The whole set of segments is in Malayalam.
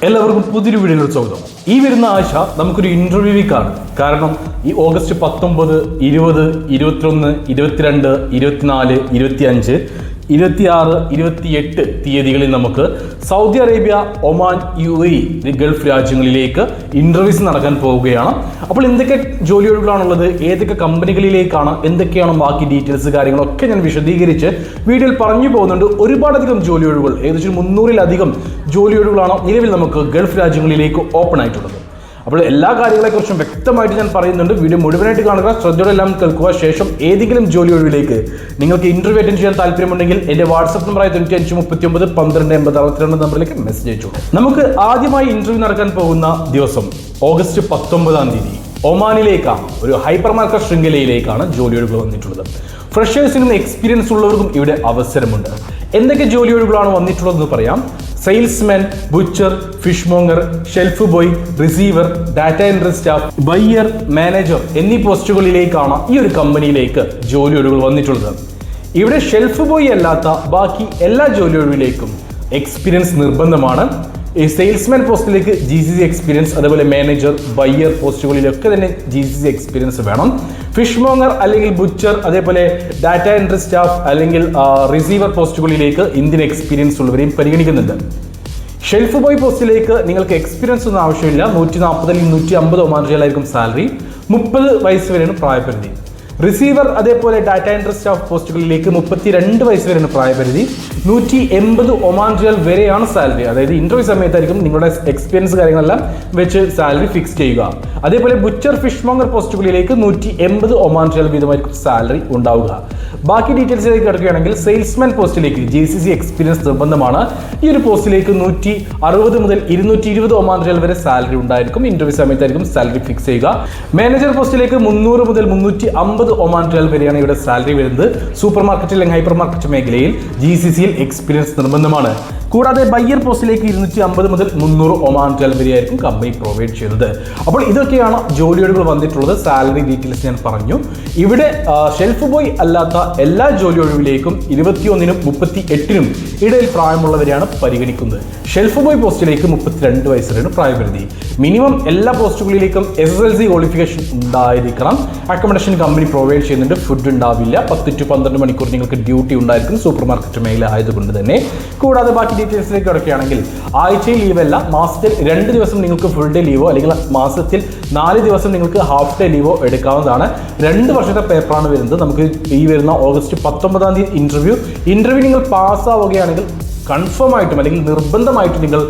എല്ലാവർക്കും പുതിയൊരു വീഡിയോയിലേക്ക് സ്വാഗതം. ഈ വരുന്ന ആഴ്ച നമുക്കൊരു ഇന്റർവ്യൂ വീക്കാണ്. കാരണം ഈ ഓഗസ്റ്റ് 19, 20, 21, 22, 24, 25, 26, 28 തീയതികളിൽ നമുക്ക് Saudi Arabia, Oman, UAE Gulf രാജ്യങ്ങളിലേക്ക് ഇന്റർവ്യൂസ് നടക്കാൻ പോവുകയാണ്. അപ്പോൾ എന്തൊക്കെ ജോലി ഒഴിവുകളാണുള്ളത്, ഏതൊക്കെ കമ്പനികളിലേക്കാണ്, എന്തൊക്കെയാണ് ബാക്കി ഡീറ്റെയിൽസ് കാര്യങ്ങളൊക്കെ ഞാൻ വിശദീകരിച്ച് വീഡിയോയിൽ പറഞ്ഞു പോകുന്നുണ്ട്. ഒരുപാടധികം ജോലി ഒഴിവുകൾ, ഏകദേശം 300-ലധികം ജോലി ഒഴിവുകളാണ് നിലവിൽ നമുക്ക് ഗൾഫ് രാജ്യങ്ങളിലേക്ക് ഓപ്പൺ ആയിട്ടുള്ളത്. അപ്പോൾ എല്ലാ കാര്യങ്ങളെക്കുറിച്ചും വ്യക്തമായിട്ട് ഞാൻ പറയുന്നുണ്ട്. വീഡിയോ മുഴുവനായിട്ട് കാണുക, ശ്രദ്ധയോടെ എല്ലാം കേൾക്കുക. ശേഷം ഏതെങ്കിലും ജോലി ഒഴിവിലേക്ക് നിങ്ങൾക്ക് ഇന്റർവ്യൂ അറ്റൻഡ് ചെയ്യാൻ താല്പര്യമുണ്ടെങ്കിൽ എൻ്റെ വാട്സ്ആപ്പ് നമ്പറായ 95391262 നമ്പറിലേക്ക് മെസ്സേജ് അയച്ചു. നമുക്ക് ആദ്യമായി ഇന്റർവ്യൂ നടക്കാൻ പോകുന്ന ദിവസം ഓഗസ്റ്റ് 19-ാം തീയതി ഒമാനിലേക്കാണ്. ഒരു ഹൈപ്പർ മാർക്കറ്റ് ശൃംഖലയിലേക്കാണ് ജോലി ഒഴിവുകൾ വന്നിട്ടുള്ളത്. ഫ്രഷേഴ്സിനും എക്സ്പീരിയൻസ് ഉള്ളവർക്കും ഇവിടെ അവസരമുണ്ട്. എന്തൊക്കെ ജോലി ഒഴിവുകളാണ് വന്നിട്ടുള്ളതെന്ന് പറയാം. Salesman, butcher, fishmonger, shelf boy, receiver, data entry staff, buyer, manager എന്നീ പോസ്റ്റുകളിലേക്കാണ് ഈ ഒരു കമ്പനിയിലേക്ക് ജോലി ഒഴിവുകൾ വന്നിട്ടുള്ളത്. ഇവിടെ ഷെൽഫ് ബോയ് അല്ലാത്ത ബാക്കി എല്ലാ ജോലി ഒഴിവിലേക്കും എക്സ്പീരിയൻസ് നിർബന്ധമാണ്. ഈ സെയിൽസ്മാൻ പോസ്റ്റിലേക്ക് GCC എക്സ്പീരിയൻസ്, അതേപോലെ മാനേജർ, ബയ്യർ പോസ്റ്റുകളിലൊക്കെ തന്നെ GCC എക്സ്പീരിയൻസ് വേണം. ഫിഷ് മോങ്ങർ അല്ലെങ്കിൽ ബുച്ചർ, അതേപോലെ ഡാറ്റ എൻട്രി സ്റ്റാഫ് അല്ലെങ്കിൽ റിസീവർ പോസ്റ്റുകളിലേക്ക് ഇന്ത്യൻ എക്സ്പീരിയൻസ് ഉള്ളവരെയും പരിഗണിക്കുന്നുണ്ട്. ഷെൽഫ് ബോയ് പോസ്റ്റിലേക്ക് നിങ്ങൾക്ക് എക്സ്പീരിയൻസ് ഒന്നും ആവശ്യമില്ല. 140 അല്ലെങ്കിൽ 150 ഒമാൻ റിയാലായിരിക്കും സാലറി. 30 വയസ്സ് വരെയാണ് പ്രായപരിധി. റിസീവർ അതേപോലെ ഡാറ്റ എൻട്രി സ്റ്റാഫ് പോസ്റ്റുകളിലേക്ക് 32 വയസ്സ് വരെയാണ് പ്രായപരിധി. 180 ഒമാൻ റിയാൽ വരെയാണ് സാലറി. അതായത് ഇന്റർവ്യൂ സമയത്തായിരിക്കും നിങ്ങളുടെ എക്സ്പീരിയൻസ് കാര്യങ്ങളെല്ലാം വെച്ച് സാലറി ഫിക്സ് ചെയ്യുക. അതേപോലെ ബുച്ചർ, ഫിഷ് മോങ്ങർ പോസ്റ്റുകളിലേക്ക് 180 ഒമാൻ റിയാൽ വീതമായിരിക്കും സാലറി ഉണ്ടാവുക. ബാക്കി ഡീറ്റെയിൽസിലേക്ക് കിടക്കുകയാണെങ്കിൽ സെയിൽസ്മാൻ പോസ്റ്റിലേക്ക് GCC എക്സ്പീരിയൻസ് നിർബന്ധമാണ്. ഈ ഒരു പോസ്റ്റിലേക്ക് 160 മുതൽ 220 ഒമാൻ റിയാൽ വരെ സാലറി ഉണ്ടായിരിക്കും. ഇന്റർവ്യൂ സമയത്തായിരിക്കും സാലറി ഫിക്സ് ചെയ്യുക. മാനേജർ പോസ്റ്റിലേക്ക് 300 മുതൽ 350 ഒമാൻ റിയാൽ വരെയാണ് ഇവിടെ സാലറി വരുന്നത്. സൂപ്പർ മാർക്കറ്റ് അല്ലെങ്കിൽ ഹൈപ്പർ മാർക്കറ്റ് മേഖലയിൽ GCCയിൽ എക്സ്പീരിയൻസ് നിർബന്ധമാണ്. കൂടാതെ ബയ്യർ പോസ്റ്റിലേക്ക് 250 മുതൽ 300 ഒമാൻ റിയാൽ വരെയായിരിക്കും കമ്പനി പ്രൊവൈഡ് ചെയ്യുന്നത്. അപ്പോൾ ഇതൊക്കെയാണ് ജോലി ഒഴിവുകൾ വന്നിട്ടുള്ളത്. സാലറി ഡീറ്റെയിൽസ് ഞാൻ പറഞ്ഞു. ഇവിടെ ഷെൽഫ് ബോയ് അല്ലാത്ത എല്ലാ ജോലി ഒഴിവിലേക്കും 21-നും 38-നും ഇടയിൽ പ്രായമുള്ളവരെയാണ് പരിഗണിക്കുന്നത്. ഷെൽഫ് ബോയ് പോസ്റ്റിലേക്ക് 32 വയസ്സ് വരെയാണ് പ്രായപരിധി. മിനിമം എല്ലാ പോസ്റ്റുകളിലേക്കും SSLC ക്വാളിഫിക്കേഷൻ ഉണ്ടായിരിക്കണം. അക്കോമഡേഷൻ കമ്പനി പ്രൊവൈഡ് ചെയ്യുന്നുണ്ട്. ഫുഡ് ഉണ്ടാവില്ല. 10 to 12 മണിക്കൂർ നിങ്ങൾക്ക് ഡ്യൂട്ടി ഉണ്ടായിരിക്കും സൂപ്പർ മാർക്കറ്റ് മേഖല ആയതുകൊണ്ട് തന്നെ. കൂടാതെ ബാക്കി ഡീറ്റെയിൽസിലേക്ക് കിടക്കുകയാണെങ്കിൽ ആഴ്ചയിൽ ലീവല്ല, മാസത്തിൽ 2 ദിവസം നിങ്ങൾക്ക് ഫുൾ ഡേ ലീവോ അല്ലെങ്കിൽ മാസത്തിൽ 4 ദിവസം നിങ്ങൾക്ക് ഹാഫ് ഡേ ലീവോ എടുക്കാവുന്നതാണ്. 2 വർഷത്തെ പേപ്പറാണ് വരുന്നത്. നമുക്ക് ഈ വരുന്ന ഓഗസ്റ്റ് 19-ാം തീയതി ഇന്റർവ്യൂ നിങ്ങൾ പാസ്സാവുകയാണെങ്കിൽ കൺഫേം ആയിട്ടും അല്ലെങ്കിൽ നിർബന്ധമായിട്ടും നിങ്ങൾ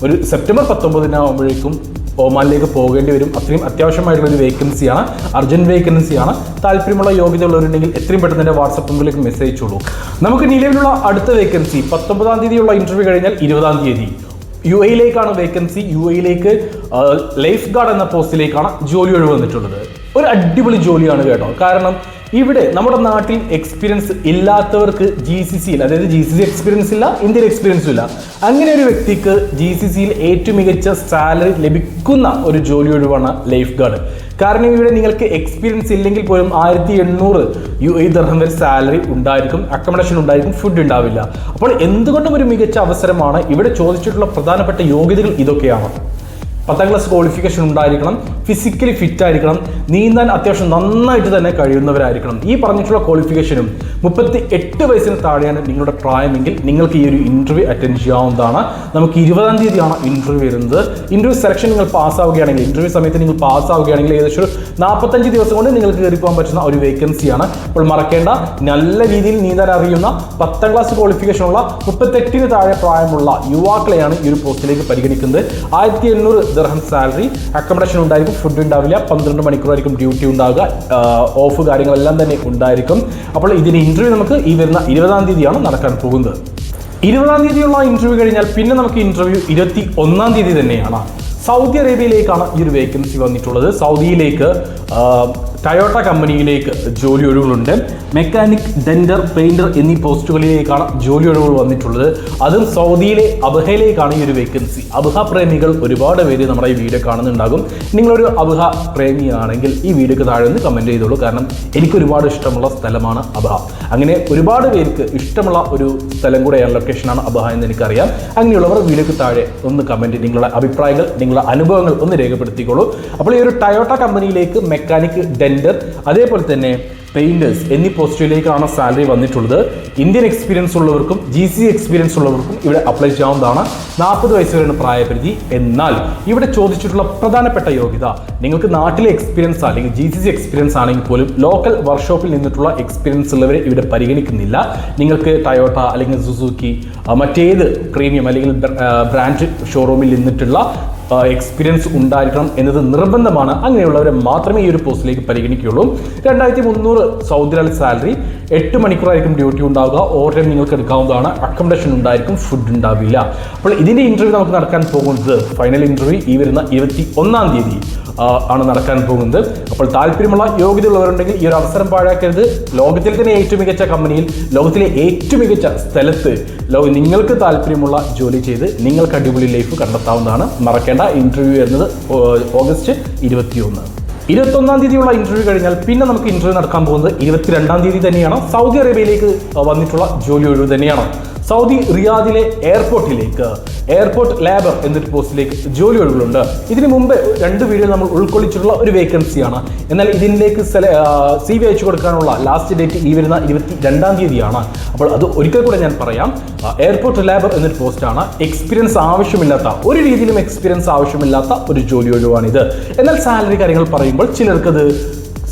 ഒരു സെപ്റ്റംബർ 19-നാകുമ്പോഴേക്കും ഒമാനിലേക്ക് പോകേണ്ടി വരും. അത്രയും അത്യാവശ്യമായിട്ടുള്ള ഒരു വേക്കൻസിയാണ്, അർജന്റ് വേക്കൻസിയാണ്. താല്പര്യമുള്ള യോഗ്യതയുള്ളവരുണ്ടെങ്കിൽ എത്രയും പെട്ടെന്ന് തന്നെ വാട്സാപ്പ് നമ്പറിലേക്ക് മെസ്സേജ് അയച്ചോളൂ. നമുക്ക് നിലവിലുള്ള അടുത്ത വേക്കൻസി 19-ാം തീയതിയുള്ള ഇന്റർവ്യൂ കഴിഞ്ഞാൽ 20-ാം തീയതി UAE-യിലേക്കാണ് വേക്കൻസി. UAE-യിലേക്ക് ലൈഫ് ഗാർഡ് എന്ന പോസ്റ്റിലേക്കാണ് ജോലി ഒഴിവ് വന്നിട്ടുള്ളത്. ഒരു അടിപൊളി ജോലിയാണ് കേട്ടോ. കാരണം ഇവിടെ നമ്മുടെ നാട്ടിൽ എക്സ്പീരിയൻസ് ഇല്ലാത്തവർക്ക് GCCയിൽ, അതായത് GCC എക്സ്പീരിയൻസ് ഇല്ല, ഇന്ത്യൻ എക്സ്പീരിയൻസും ഇല്ല, അങ്ങനെ ഒരു വ്യക്തിക്ക് GCCയിൽ ഏറ്റവും മികച്ച സാലറി ലഭിക്കുന്ന ഒരു ജോലി ഒഴിവാണ് ലൈഫ് ഗാർഡ്. കാരണം ഇവിടെ നിങ്ങൾക്ക് എക്സ്പീരിയൻസ് ഇല്ലെങ്കിൽ പോലും 1800 UAE ദിർഹം വരെ സാലറി ഉണ്ടായിരിക്കും. അക്കോമഡേഷൻ ഉണ്ടായിരിക്കും, ഫുഡ് ഉണ്ടാവില്ല. അപ്പോൾ എന്തുകൊണ്ടും ഒരു മികച്ച അവസരമാണ്. ഇവിടെ ചോദിച്ചിട്ടുള്ള പ്രധാനപ്പെട്ട യോഗ്യതകൾ ഇതൊക്കെയാണ്. 10ാം ക്ലാസ് ക്വാളിഫിക്കേഷൻ ഉണ്ടായിരിക്കണം, ഫിസിക്കലി ഫിറ്റ് ആയിരിക്കണം, നീന്താൻ അത്യാവശ്യം നന്നായിട്ട് തന്നെ കഴിയുന്നവരായിരിക്കണം. ഈ പറഞ്ഞിട്ടുള്ള ക്വാളിഫിക്കേഷനും 38 വയസ്സിന് താഴെയാണ് നിങ്ങളുടെ പ്രായമെങ്കിൽ നിങ്ങൾക്ക് ഈ ഒരു ഇന്റർവ്യൂ അറ്റൻഡ് ചെയ്യാവുന്നതാണ്. നമുക്ക് 20-ാം തീയതിയാണ് ഇന്റർവ്യൂ വരുന്നത്. ഇന്റർവ്യൂ സെലക്ഷൻ നിങ്ങൾ പാസ്സാവുകയാണെങ്കിൽ, ഇന്റർവ്യൂ സമയത്ത് നിങ്ങൾ പാസ്സാവുകയാണെങ്കിൽ ഏകദേശം ഒരു 45 ദിവസം കൊണ്ട് നിങ്ങൾക്ക് കയറി പോകാൻ പറ്റുന്ന ഒരു വേക്കൻസിയാണ്. അപ്പോൾ മറക്കേണ്ട, നല്ല രീതിയിൽ നീന്താൻ അറിയുന്ന 10ാം ക്ലാസ് ക്വാളിഫിക്കേഷനുള്ള 38-ന് താഴെ പ്രായമുള്ള യുവാക്കളെയാണ് ഈ ഒരു പോസ്റ്റിലേക്ക് പരിഗണിക്കുന്നത്. 1800 ദിർഹം സാലറി, അക്കോമഡേഷൻ ഉണ്ടായിരിക്കും, ഫുഡ് ഉണ്ടാവില്ല, 12 മണിക്കൂറായിരിക്കും ഡ്യൂട്ടി ഉണ്ടാവുക, ഓഫ് കാര്യങ്ങളെല്ലാം തന്നെ ഉണ്ടായിരിക്കും. അപ്പോൾ ഇതിന് ഇന്റർവ്യൂ നമുക്ക് ഈ വരുന്ന 20-ാം തീയതിയാണ് നടക്കാൻ പോകുന്നത്. 20-ാം തീയതിയുള്ള ഇന്റർവ്യൂ കഴിഞ്ഞാൽ പിന്നെ നമുക്ക് ഇന്റർവ്യൂ 21-ാം തീയതി തന്നെയാണ്. സൗദി അറേബ്യയിലേക്കാണ് ഈ ഒരു വേക്കൻസി വന്നിട്ടുള്ളത്. സൗദിയിലേക്ക് ടയോട്ട കമ്പനിയിലേക്ക് ജോലി ഒഴിവുകളുണ്ട്. മെക്കാനിക്, ഡെൻഡർ, പെയിന്റർ എന്നീ പോസ്റ്റുകളിലേക്കാണ് ജോലി ഒഴിവുകൾ വന്നിട്ടുള്ളത്. അതും സൗദിയിലെ അബഹയിലേക്കാണ് ഈ ഒരു വേക്കൻസി. അബഹ പ്രേമികൾ ഒരുപാട് പേര് നമ്മുടെ ഈ വീഡിയോ കാണുന്നുണ്ടാകും. നിങ്ങളൊരു അബഹ പ്രേമിയാണെങ്കിൽ ഈ വീഡിയോക്ക് താഴെ നിന്ന് കമൻറ്റ് ചെയ്തോളൂ. കാരണം എനിക്ക് ഒരുപാട് ഇഷ്ടമുള്ള സ്ഥലമാണ് അബഹ. അങ്ങനെ ഒരുപാട് പേർക്ക് ഇഷ്ടമുള്ള ഒരു സ്ഥലം കൂടെയാണ്, ലൊക്കേഷനാണ് അബഹ എന്ന് എനിക്കറിയാം. അങ്ങനെയുള്ളവർ വീഡിയോക്ക് താഴെ ഒന്ന് കമൻറ്റ്, നിങ്ങളുടെ അഭിപ്രായങ്ങൾ, നിങ്ങളുടെ അനുഭവങ്ങൾ ഒന്ന് രേഖപ്പെടുത്തിക്കോളൂ. അപ്പോൾ ഈ ഒരു ടയോട്ട കമ്പനിയിലേക്ക് മെക്കാനിക്, ഡെൻഡർ, അതേപോലെ തന്നെ പെയിൻറ്റേഴ്സ് എന്നീ പോസ്റ്റിലേക്കാണ് സാലറി വന്നിട്ടുള്ളത്. ഇന്ത്യൻ എക്സ്പീരിയൻസ് ഉള്ളവർക്കും GC എക്സ്പീരിയൻസ് ഉള്ളവർക്കും ഇവിടെ അപ്ലൈ ചെയ്യാവുന്നതാണ്. 40 വയസ്സ് വരെയാണ് പ്രായപരിധി. എന്നാൽ ഇവിടെ ചോദിച്ചിട്ടുള്ള പ്രധാനപ്പെട്ട യോഗ്യത, നിങ്ങൾക്ക് നാട്ടിലെ എക്സ്പീരിയൻസ് അല്ലെങ്കിൽ GCC എക്സ്പീരിയൻസ് ആണെങ്കിൽ പോലും ലോക്കൽ വർക്ക്ഷോപ്പിൽ നിന്നിട്ടുള്ള എക്സ്പീരിയൻസ് ഉള്ളവരെ ഇവിടെ പരിഗണിക്കുന്നില്ല. നിങ്ങൾക്ക് ടയോട്ട അല്ലെങ്കിൽ സുസുക്കി മറ്റേത് പ്രീമിയം അല്ലെങ്കിൽ ബ്രാൻഡ് ഷോറൂമിൽ നിന്നിട്ടുള്ള എക്സ്പീരിയൻസ് ഉണ്ടായിരിക്കണം എന്നത് നിർബന്ധമാണ്. അങ്ങനെയുള്ളവരെ മാത്രമേ ഈ ഒരു പോസ്റ്റിലേക്ക് പരിഗണിക്കുകയുള്ളൂ. 2300 സൗദി റിയാൽ സാലറി, 8 മണിക്കൂറായിരിക്കും ഡ്യൂട്ടി ഉണ്ടാവുക. ഓവർ ടൈം നിങ്ങൾക്ക് എടുക്കാവുന്നതാണ്. അക്കോമഡേഷൻ ഉണ്ടായിരിക്കും, ഫുഡ് ഉണ്ടാവില്ല. അപ്പോൾ ഇതിൻ്റെ ഇൻ്റർവ്യൂ നമുക്ക് നടക്കാൻ പോകുന്നത്, ഫൈനൽ ഇൻ്റർവ്യൂ ഈ വരുന്ന 21-ാം തീയതി ആണ് നടക്കാൻ പോകുന്നത്. അപ്പോൾ താല്പര്യമുള്ള യോഗ്യതയുള്ളവരുണ്ടെങ്കിൽ ഈ ഒരു അവസരം പാഴാക്കരുത്. ലോകത്തിലെ തന്നെ ഏറ്റവും മികച്ച കമ്പനിയിൽ, ലോകത്തിലെ ഏറ്റവും മികച്ച സ്ഥലത്ത് നിങ്ങൾക്ക് താല്പര്യമുള്ള ജോലി ചെയ്ത് നിങ്ങൾക്ക് അടിപൊളി ലൈഫ് കണ്ടെത്താവുന്നതാണ്. മറക്കേണ്ട, ഇൻ്റർവ്യൂ വരുന്നത് ഓഗസ്റ്റ് 21-ാം തീയതിയുള്ള ഇൻ്റർവ്യൂ കഴിഞ്ഞാൽ പിന്നെ നമുക്ക് ഇൻ്റർവ്യൂ നടക്കാൻ പോകുന്നത് 22-ാം തീയതി തന്നെയാണ്. സൗദി അറേബ്യയിലേക്ക് വന്നിട്ടുള്ള ജോലി ഒഴിവ് തന്നെയാണ്. സൗദി റിയാദിലെ എയർപോർട്ട് ലേബർ എന്നൊരു പോസ്റ്റിലേക്ക് ജോലി ഒഴിവുകളുണ്ട്. ഇതിനു മുമ്പ് 2 വീഡിയോ നമ്മൾ ഉൾക്കൊള്ളിച്ചിട്ടുള്ള ഒരു വേക്കൻസിയാണ്. എന്നാൽ ഇതിലേക്ക് CV അയച്ചു കൊടുക്കാനുള്ള ലാസ്റ്റ് ഡേറ്റ് ഈ വരുന്ന 22-ാം തീയതിയാണ്. അപ്പോൾ അത് ഒരിക്കൽ കൂടെ ഞാൻ പറയാം. എയർപോർട്ട് ലേബർ എന്നൊരു പോസ്റ്റാണ്. എക്സ്പീരിയൻസ് ആവശ്യമില്ലാത്ത, ഒരു രീതിയിലും എക്സ്പീരിയൻസ് ആവശ്യമില്ലാത്ത ഒരു ജോലി ഒഴിവാണിത്. എന്നാൽ സാലറി കാര്യങ്ങൾ പറയുമ്പോൾ ചിലർക്കത്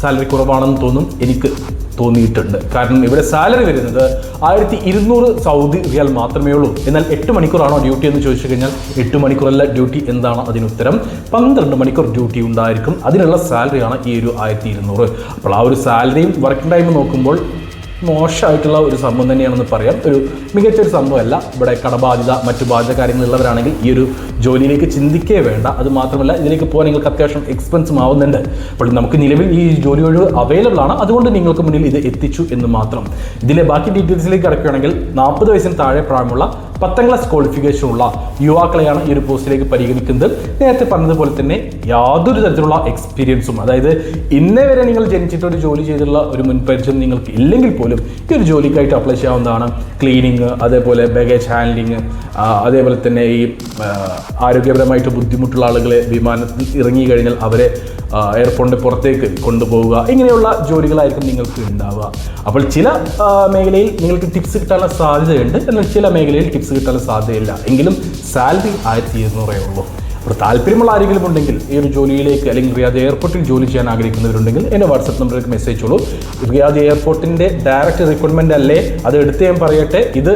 സാലറി കുറവാണെന്ന് തോന്നും. എനിക്ക് തോന്നിയിട്ടുണ്ട്. കാരണം ഇവിടെ സാലറി വരുന്നത് 1200 സൗദി റിയാൽ മാത്രമേ ഉള്ളൂ. എന്നാൽ 8 മണിക്കൂറാണോ ഡ്യൂട്ടി എന്ന് ചോദിച്ചു കഴിഞ്ഞാൽ 8 മണിക്കൂറല്ല ഡ്യൂട്ടി. എന്താണ് അതിനുത്തരം? 12 മണിക്കൂർ ഡ്യൂട്ടി ഉണ്ടായിരിക്കും. അതിനുള്ള സാലറിയാണ് ഈ ഒരു 1200. അപ്പോൾ ആ ഒരു സാലറിയും വർക്കിംഗ് ടൈം നോക്കുമ്പോൾ മോശമായിട്ടുള്ള ഒരു സംഭവം തന്നെയാണെന്ന് പറയാം. ഒരു മികച്ചൊരു സംഭവമല്ല. ഇവിടെ കടബാധ്യത, മറ്റു ബാധ്യത കാര്യങ്ങളുള്ളവരാണെങ്കിൽ ഈ ഒരു ജോലിയിലേക്ക് ചിന്തിക്കേ വേണ്ട. അത് മാത്രമല്ല, ഇതിലേക്ക് പോകാൻ നിങ്ങൾക്ക് അത്യാവശ്യം എക്സ്പെൻസും ആവുന്നുണ്ട്. അപ്പോൾ നമുക്ക് നിലവിൽ ഈ ജോലി ഒഴിവ് അവൈലബിൾ ആണ്. അതുകൊണ്ട് നിങ്ങൾക്ക് മുന്നിൽ ഇത് എത്തിച്ചു എന്ന് മാത്രം. ഇതിലെ ബാക്കി ഡീറ്റെയിൽസിലേക്ക് കിടക്കുകയാണെങ്കിൽ 40 വയസ്സിന് താഴെ പ്രായമുള്ള 10ാം ക്ലാസ് ക്വാളിഫിക്കേഷൻ ഉള്ള യുവാക്കളെയാണ് ഈ ഒരു പോസ്റ്റിലേക്ക് പരിഗണിക്കുന്നത്. നേരത്തെ പറഞ്ഞതുപോലെ തന്നെ യാതൊരു തരത്തിലുള്ള എക്സ്പീരിയൻസും, അതായത് ഇന്നേ വരെ നിങ്ങൾ ജനിച്ചിട്ടൊരു ജോലി ചെയ്തിട്ടുള്ള ഒരു മുൻപരിചയം നിങ്ങൾക്ക് ഇല്ലെങ്കിൽ പോലും ഈ ഒരു ജോലിക്കായിട്ട് അപ്ലൈ ചെയ്യാവുന്നതാണ്. ക്ലീനിങ്, അതേപോലെ ബാഗേജ് ഹാൻഡ്ലിങ്, അതേപോലെ തന്നെ ഈ ആരോഗ്യപരമായിട്ട് ബുദ്ധിമുട്ടുള്ള ആളുകളെ വിമാനത്തിൽ ഇറങ്ങി കഴിഞ്ഞാൽ അവരെ എയർപോർട്ടിൻ്റെ പുറത്തേക്ക് കൊണ്ടുപോവുക, ഇങ്ങനെയുള്ള ജോലികളായിരിക്കും നിങ്ങൾക്ക് ഉണ്ടാവുക. അപ്പോൾ ചില മേഖലയിൽ നിങ്ങൾക്ക് ടിപ്സ് കിട്ടാനുള്ള സാധ്യതയുണ്ട്. എന്നാൽ ചില മേഖലയിൽ ടിപ്സ് കിട്ടാനുള്ള സാധ്യതയില്ല. എങ്കിലും സാലറി 1200 ഉള്ളൂ. അപ്പോൾ താല്പര്യമുള്ള ആരെങ്കിലും ഉണ്ടെങ്കിൽ ഈ ഒരു ജോലിയിലേക്ക്, അല്ലെങ്കിൽ റിയാദ് എയർപോർട്ടിൽ ജോലി ചെയ്യാൻ ആഗ്രഹിക്കുന്നവരുണ്ടെങ്കിൽ എൻ്റെ വാട്സപ്പ് നമ്പറിലേക്ക് മെസ്സേജ് ചെയ്തോളൂ. റിയാദ് എയർപോർട്ടിൻ്റെ ഡയറക്റ്റ് റിക്രൂട്ട്മെൻ്റ് അല്ലേ, അത് എടുത്ത് ഞാൻ പറയട്ടെ, ഇത്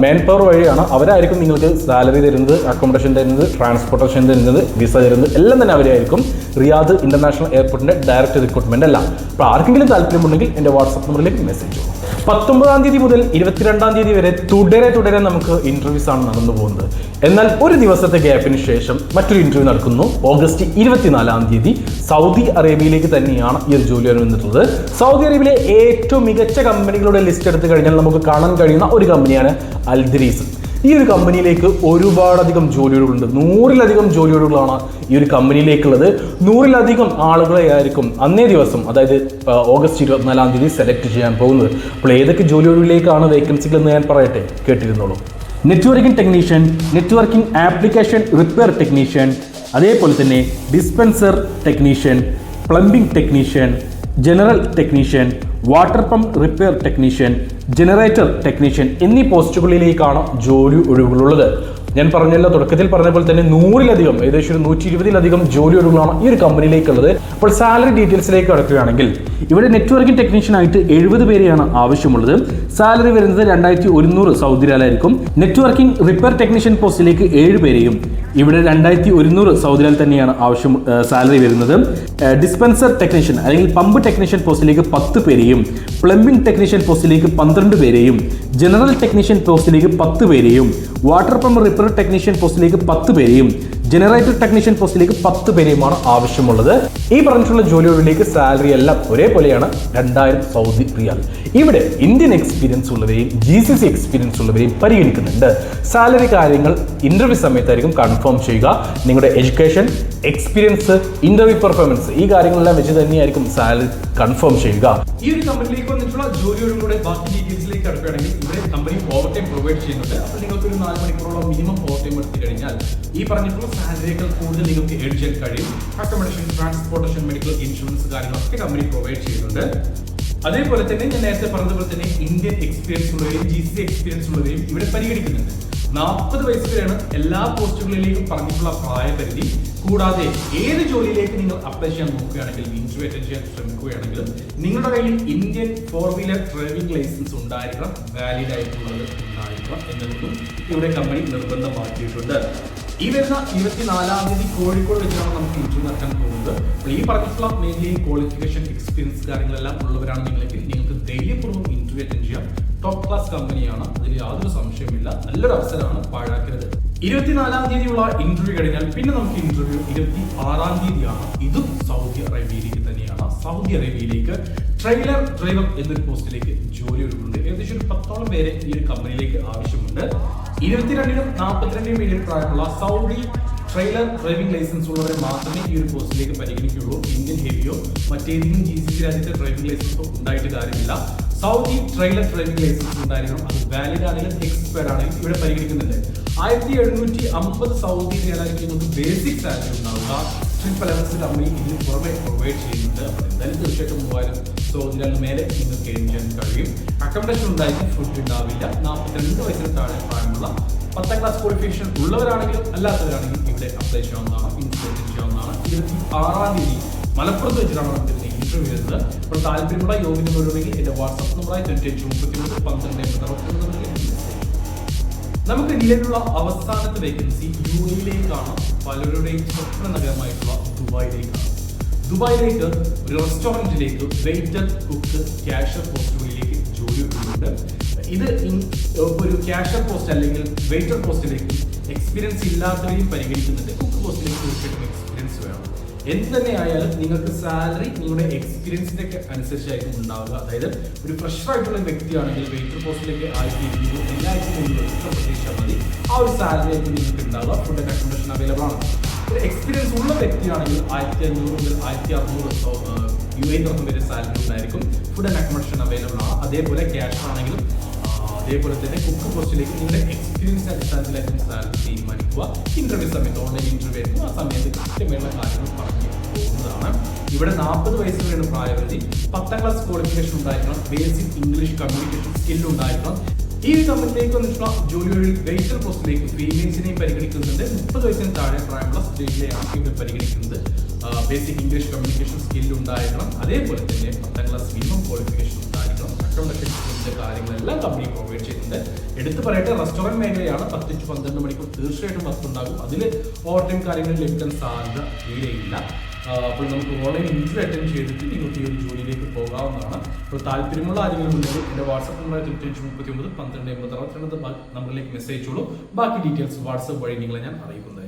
മാൻ പവർ വഴിയാണ്. അവരായിരിക്കും നിങ്ങൾക്ക് സാലറി തരുന്നത്, അക്കോമഡേഷൻ തരുന്നത്, ട്രാൻസ്പോർട്ടേഷൻ തരുന്നത്, വിസ തരുന്നത്, എല്ലാം തന്നെ അവരായിരിക്കും. റിയാദ് ഇൻ്റർനാഷണൽ എയർപോർട്ടിൻ്റെ ഡയറക്റ്റ് റിക്രൂട്ട്മെൻ്റ് അല്ല. അപ്പോൾ ആർക്കെങ്കിലും താല്പര്യമുണ്ടെങ്കിൽ എൻ്റെ വാട്സപ്പ് നമ്പറിലേക്ക് മെസ്സേജ് ചെയ്യൂ. 19-ാം തീയതി മുതൽ 22-ാം തീയതി വരെ തുടരെ നമുക്ക് ഇൻ്റർവ്യൂസ് ആണ് നടന്നു പോകുന്നത്. എന്നാൽ ഒരു ദിവസത്തെ ഗ്യാപ്പിന് ശേഷം മറ്റൊരു ഇൻ്റർവ്യൂ നടക്കുന്നു. ഓഗസ്റ്റ് 24-ാം തീയതി സൗദി അറേബ്യയിലേക്ക് തന്നെയാണ് ഈ ഒരു ജോലി വന്നിട്ടുള്ളത്. സൗദി അറേബ്യയിലെ ഏറ്റവും മികച്ച കമ്പനികളുടെ ലിസ്റ്റ് എടുത്തു കഴിഞ്ഞാൽ നമുക്ക് കാണാൻ കഴിയുന്ന ഒരു കമ്പനിയാണ് അൽദരീസ്. ഈ ഒരു കമ്പനിയിലേക്ക് ഒരുപാടധികം ജോലികളുണ്ട്. 100-ലധികം ജോലികളാണ് ഈ ഒരു കമ്പനിയിലേക്കുള്ളത്. 100-ലധികം ആളുകളെ ആയിരിക്കും അന്നേ ദിവസം, അതായത് ഓഗസ്റ്റ് 24-ാം തീയതി സെലക്ട് ചെയ്യാൻ പോകുന്നത്. അപ്പോൾ ഏതൊക്കെ ജോലികളിലേക്കാണ് വേക്കൻസികൾ എന്ന് ഞാൻ പറയട്ടെ, കേട്ടിരുന്നോളൂ. Networking technician, networking application repair technician, അതേപോലെ തന്നെ dispenser technician, plumbing technician, general technician, water pump repair technician, generator technician എന്നീ പോസ്റ്റുകളിലേക്കാണ് ജോലി ഒഴിവുകളുള്ളത്. ഞാൻ പറഞ്ഞല്ലോ, തുടക്കത്തിൽ പറഞ്ഞ പോലെ തന്നെ 100-ലധികം, ഏകദേശം 120-ലധികം ജോലി ഒഴിവുകളാണ് ഈ ഒരു കമ്പനിയിലേക്കുള്ളത്. അപ്പോൾ സാലറി ഡീറ്റെയിൽസിലേക്ക് കടക്കുകയാണെങ്കിൽ ഇവിടെ നെറ്റ്വർക്കിംഗ് ടെക്നീഷ്യനായിട്ട് 70 പേരെയാണ് ആവശ്യമുള്ളത്. സാലറി വരുന്നത് 2100 സൗദി റിയാലായിരിക്കും. നെറ്റ്വർക്കിംഗ് റിപ്പയർ ടെക്നീഷ്യൻ പോസ്റ്റിലേക്ക് 7 പേരെയും, ഇവിടെ 2100 സൗദി റിയാൽ തന്നെയാണ് സാലറി വരുന്നത്. ഡിസ്പെൻസർ ടെക്നീഷ്യൻ അല്ലെങ്കിൽ പമ്പ് ടെക്നീഷ്യൻ പോസ്റ്റിലേക്ക് 10 പേരെയും, പ്ലംബിംഗ് ടെക്നീഷ്യൻ പോസ്റ്റിലേക്ക് 12 പേരെയും, ജനറൽ ടെക്നീഷ്യൻ പോസ്റ്റിലേക്ക് 10 പേരെയും, വാട്ടർ പമ്പ് റിപ്പയർ ടെക്നീഷ്യൻ പോസ്റ്റിലേക്ക് 10 പേരെയും, ജനറേറ്റർ ടെക്നീഷ്യൻ പോസ്റ്റിലേക്ക് 10 പേരെയുമാണ് ആവശ്യമുള്ളത്. ഈ പറഞ്ഞിട്ടുള്ള ജോലികളിലേക്ക് സാലറി എല്ലാം ഒരേപോലെയാണ്, 2000 സൗദി റിയാൽ. ഇവിടെ ഇന്ത്യൻ എക്സ്പീരിയൻസ് ഉള്ളവരെയും GCC എക്സ്പീരിയൻസ് ഉള്ളവരെയും പരിഗണിക്കുന്നുണ്ട്. സാലറി കാര്യങ്ങൾ ഇന്റർവ്യൂ സമയത്തായിരിക്കും കൺഫേം ചെയ്യുക. നിങ്ങളുടെ എഡ്യൂക്കേഷൻ, എക്സ്പീരിയൻസ്, ഇന്റർവ്യൂ പെർഫോമൻസ് ഈ കാര്യങ്ങളെല്ലാം വെച്ച് തന്നെയായിരിക്കും സാലറി കൺഫേം ചെയ്യുക. ഈ ഒരു കമ്പനിയിലേക്ക് വന്നിട്ടുള്ള ജോലിയോടുകൂടെ ബാക്കി ഡീറ്റെയിൽസിലേക്ക് അടുക്കുകയാണെങ്കിൽ ഇവിടെ കമ്പനി ഓവർ ടൈം പ്രൊവൈഡ് ചെയ്യുന്നുണ്ട്. അപ്പോൾ നിങ്ങൾക്ക് ഒരു 4 മണിക്കൂറോളം മിനിമം ഓവർ ടൈം എടുത്തു കഴിഞ്ഞാൽ ഈ പറഞ്ഞിട്ടുള്ള സാലറിയേക്കാൾ കൂടുതൽ നിങ്ങൾക്ക് ഏൺ ചെയ്യാൻ കഴിയും. അക്കോമഡേഷൻ, ട്രാൻസ്പോർട്ടേഷൻ, മെഡിക്കൽ ഇൻഷുറൻസ് കാര്യങ്ങളൊക്കെ കമ്പനി പ്രൊവൈഡ് ചെയ്യുന്നുണ്ട്. അതേപോലെ തന്നെ ഞാൻ നേരത്തെ പറഞ്ഞതുപോലെ തന്നെ ഇന്ത്യൻ എക്സ്പീരിയൻസ് ഉള്ളവരെയും GCC എക്സ്പീരിയൻസ് ഉള്ളവരെയും ഇവിടെ പരിഗണിക്കുന്നുണ്ട്. 40 വയസ്സ് വരെയാണ് എല്ലാ പോസ്റ്റുകളിലേക്കും പറഞ്ഞിട്ടുള്ള പ്രായപരിധി. കൂടാതെ ഏത് ജോലിയിലേക്ക് നിങ്ങൾ അപ്ലൈ ചെയ്യാൻ നോക്കുകയാണെങ്കിൽ, ഇന്റർവ്യൂ അറ്റൻഡ് ചെയ്യാൻ ശ്രമിക്കുകയാണെങ്കിലും നിങ്ങളുടെ കയ്യിൽ ഇന്ത്യൻ 4-വീലർ ഡ്രൈവിംഗ് ലൈസൻസ് ഉണ്ടായിരിക്കണം, വാലിഡ് ആയിട്ടുള്ളത് ഉണ്ടായിരിക്കണം എന്നതും ഇവിടെ കമ്പനി നിർബന്ധമാക്കിയിട്ടുണ്ട്. ഈ വരുന്ന 24-ാം തീയതി കോഴിക്കോട് വെച്ചാണ് നമുക്ക് ഇന്റർവ്യൂ നടക്കാൻ പോകുന്നത്. അപ്പോൾ ഈ പറഞ്ഞിട്ടുള്ള മേഖലയിൽ ക്വാളിഫിക്കേഷൻ, എക്സ്പീരിയൻസ് കാര്യങ്ങളെല്ലാം ഉള്ളവരാണ് നിങ്ങളെങ്കിൽ നിങ്ങൾക്ക് ധൈര്യപൂർവ്വം ഇന്റർവ്യൂ അറ്റൻഡ് ചെയ്യാം. ടോപ്പ് ക്ലാസ് കമ്പനിയാണ്, അതിൽ യാതൊരു സംശയമില്ല. നല്ലൊരു അവസരമാണ്, പാഴാക്കരുത്. 24-ാം തീയതിയുള്ള ഇന്റർവ്യൂ കഴിഞ്ഞാൽ പിന്നെ നമുക്ക് ഇന്റർവ്യൂ 26-ാം തീയതിയാണ്. ഇതും സൗദി അറേബ്യയിലേക്ക് തന്നെയാണ്. സൗദി അറേബ്യയിലേക്ക് ട്രെയിലർ ഡ്രൈവർ എന്നൊരു പോസ്റ്റിലേക്ക് ജോലി ഒരുക്കുന്നുണ്ട്. ഏകദേശം ഒരു 10ഓളം പേരെ ഈ ഒരു കമ്പനിയിലേക്ക് ആവശ്യമുണ്ട്. 22-നും 42-നും ഇടയിൽ പ്രായമുള്ള സൗദി ട്രെയിലർ ഡ്രൈവിംഗ് ലൈസൻസ് ഉള്ളവരെ മാത്രമേ ഈ ഒരു പോസ്റ്റിലേക്ക് പരിഗണിക്കുകയുള്ളൂ. ഇന്ത്യൻ ഹെവിയോ മറ്റേതെങ്കിലും GCC രാജ്യത്തെ ഡ്രൈവിംഗ് ലൈസൻസോ ഉണ്ടായിട്ട് കാര്യമില്ല. സൗദി ട്രെയിലർ ഡ്രൈവിംഗ് ലൈസൻസ് ഉണ്ടായിരിക്കണം. അത് വാലിഡ് ആണെങ്കിലും എക്സ്പയർഡ് ആണെങ്കിലും ഇവിടെ പരിഗണിക്കുന്നുണ്ട്. 1750 സൗദി റിയാലായിരിക്കും നിങ്ങൾക്ക് ബേസിക് സാലറി ഉണ്ടാവുക. ട്രിപ്പ് അലവൻസ് കമ്പനി ഇതിന് പുറമെ പ്രൊവൈഡ് ചെയ്യുന്നുണ്ട്. അപ്പോൾ എന്തായാലും തീർച്ചയായിട്ടും 3000 സൗദി റിയാലിന് മേലെ നിങ്ങൾക്ക് ഏൺ ചെയ്യാൻ കഴിയും. അക്കോമഡേഷൻ ഉണ്ടായിരിക്കും, ഫുഡ് ഉണ്ടാവില്ല. 42 വയസ്സിന് താഴെ പ്രായമുള്ള 10ാം ക്ലാസ് ക്വാളിഫിക്കേഷൻ ഉള്ളവരാണെങ്കിലും അല്ലാത്തവരാണെങ്കിലും ഇവിടെ അപ്ലൈ ചെയ്യാവുന്നതാണ്, ഇന്റർവ്യൂ ചെയ്യാവുന്നതാണ്. 26-ാം തീയതി മലപ്പുറത്ത് വെച്ചിട്ടാണ് നമുക്ക് ഇന്റർവ്യൂ വരുന്നത്. അപ്പോൾ താല്പര്യമുള്ള യോഗ്യതകളുണ്ടെങ്കിൽ എന്റെ വാട്സ്ആപ്പ് നമ്പറായി 98331212 നമുക്ക് നിലവിലുള്ള അവസാനത്തെ വേക്കൻസി UAE-യിലേക്കാണ്. പലരുടെയും സ്വപ്ന നഗരമായിട്ടുള്ള ദുബായിലേക്കാണ്. ദുബായിലേക്ക് ഒരു റെസ്റ്റോറൻറ്റിലേക്ക് വെയിറ്റർ, കുക്ക്, ക്യാഷ്യർ പോസ്റ്റുകളിലേക്ക് ജോലി കിട്ടുന്നുണ്ട്. ഇത് ഒരു ക്യാഷ്യർ പോസ്റ്റ് അല്ലെങ്കിൽ വെയിറ്റർ പോസ്റ്റിലേക്ക് എക്സ്പീരിയൻസ് ഇല്ലാത്തവരെയും പരിഗണിക്കുന്നുണ്ട്. കുക്ക് പോസ്റ്റിലേക്ക് തീർച്ചയായിട്ടും എക്സ്പീരിയൻസ് വേണം. എന്ത് തന്നെ ആയാലും നിങ്ങൾക്ക് സാലറി നിങ്ങളുടെ എക്സ്പീരിയൻസിന്റെ ഒക്കെ അനുസരിച്ചായിരിക്കും ഉണ്ടാവുക. അതായത് ഒരു ഫ്രഷർ ആയിട്ടുള്ള വ്യക്തിയാണെങ്കിൽ വെയിറ്റർ പോസ്റ്റിലേക്ക് 1200 എല്ലാ പ്രതീക്ഷിച്ചാൽ മതി. ആ ഒരു സാലറി ആയിരിക്കും നിങ്ങൾക്ക് ഉണ്ടാവുക. ഫുഡ് ആൻഡ് അക്കോമഡേഷൻ അവൈലബിൾ ആണ്. ഒരു എക്സ്പീരിയൻസ് ഉള്ള വ്യക്തിയാണെങ്കിൽ 1500 മുതൽ 1600 UAE വരെ സാലറി ഉണ്ടായിരിക്കും. ഫുഡ് ആൻഡ് അക്കോമഡേഷൻ അവൈലബിൾ ആണ്. അതേപോലെ ക്യാഷ് ആണെങ്കിലും അതേപോലെ തന്നെ കുക്ക് പോസ്റ്റിലേക്ക് നിങ്ങളുടെ എക്സ്പീരിയൻസ് അടിസ്ഥാനത്തിലായിരിക്കും സാലറി തീരുമാനിക്കുക. ഇന്റർവ്യൂ സമയത്ത്, ഓൺലൈൻ ഇന്റർവ്യൂ ആയിരിക്കും. ആ സമയത്ത് കൃത്യമായുള്ള കാര്യങ്ങൾ പറഞ്ഞു പോകുന്നതാണ്. ഇവിടെ 40 വയസ്സ് വരെയാണ് പ്രായപരിധി. 10ാം ക്ലാസ് ക്വാളിഫിക്കേഷൻ ഉണ്ടായിരിക്കണം. ബേസിക് ഇംഗ്ലീഷ് കമ്മ്യൂണിക്കേഷൻ സ്കിൽ ഉണ്ടായിരിക്കണം. ഈ കമ്പനിയിലേക്ക് വന്നിട്ടുള്ള ജോലികളിൽ വെയിറ്റർ പോസ്റ്റിലേക്ക് ഫീമെയിൽസിനെയും പരിഗണിക്കുന്നുണ്ട്. 30 വയസ്സിന് താഴെ പ്രായമുള്ള സ്ത്രീകളെയാണ് ഇവിടെ പരിഗണിക്കുന്നത്. ബേസിക് ഇംഗ്ലീഷ് കമ്മ്യൂണിക്കേഷൻ സ്കിൽ ഉണ്ടായിരിക്കണം. അതേപോലെ തന്നെ 10ാം ക്ലാസ് മിനിമം ക്വാളിഫിക്കേഷൻ ഉണ്ടായിരിക്കണം. അക്കോമഡേഷൻ്റെ കാര്യങ്ങളെല്ലാം കമ്പനി പ്രൊവൈഡ് ചെയ്യുന്നുണ്ട്. എടുത്തു പറയട്ടെ, റെസ്റ്റോറൻറ്റ് മേഖലയാണ്. 10 to 12 മണിക്കൂർ തീർച്ചയായിട്ടും വർക്ക് ഉണ്ടാകും. അതിൽ ഓവർ ടൈം കാര്യങ്ങൾ ലഭിക്കാൻ സാധ്യത തീരെയില്ല. അപ്പോൾ നമുക്ക് ഓൺലൈൻ ഇന്റർവ്യൂ അറ്റൻഡ് ചെയ്തിട്ട് നിങ്ങൾക്ക് ഈ ഒരു ജോലിയിലേക്ക് പോകാവുന്നതാണ്. അപ്പോൾ താല്പര്യമുള്ള ആരെങ്കിലും ഉണ്ടെങ്കിൽ എൻ്റെ വാട്സ്ആപ്പ് നമ്പർ 9939 12 82 നമ്പറിലേക്ക് മെസ്സേജ് ചെയ്തോളൂ. ബാക്കി ഡീറ്റെയിൽസ് വാട്സ്ആപ്പ് വഴി നിങ്ങളെ ഞാൻ അറിയിക്കുന്നത്.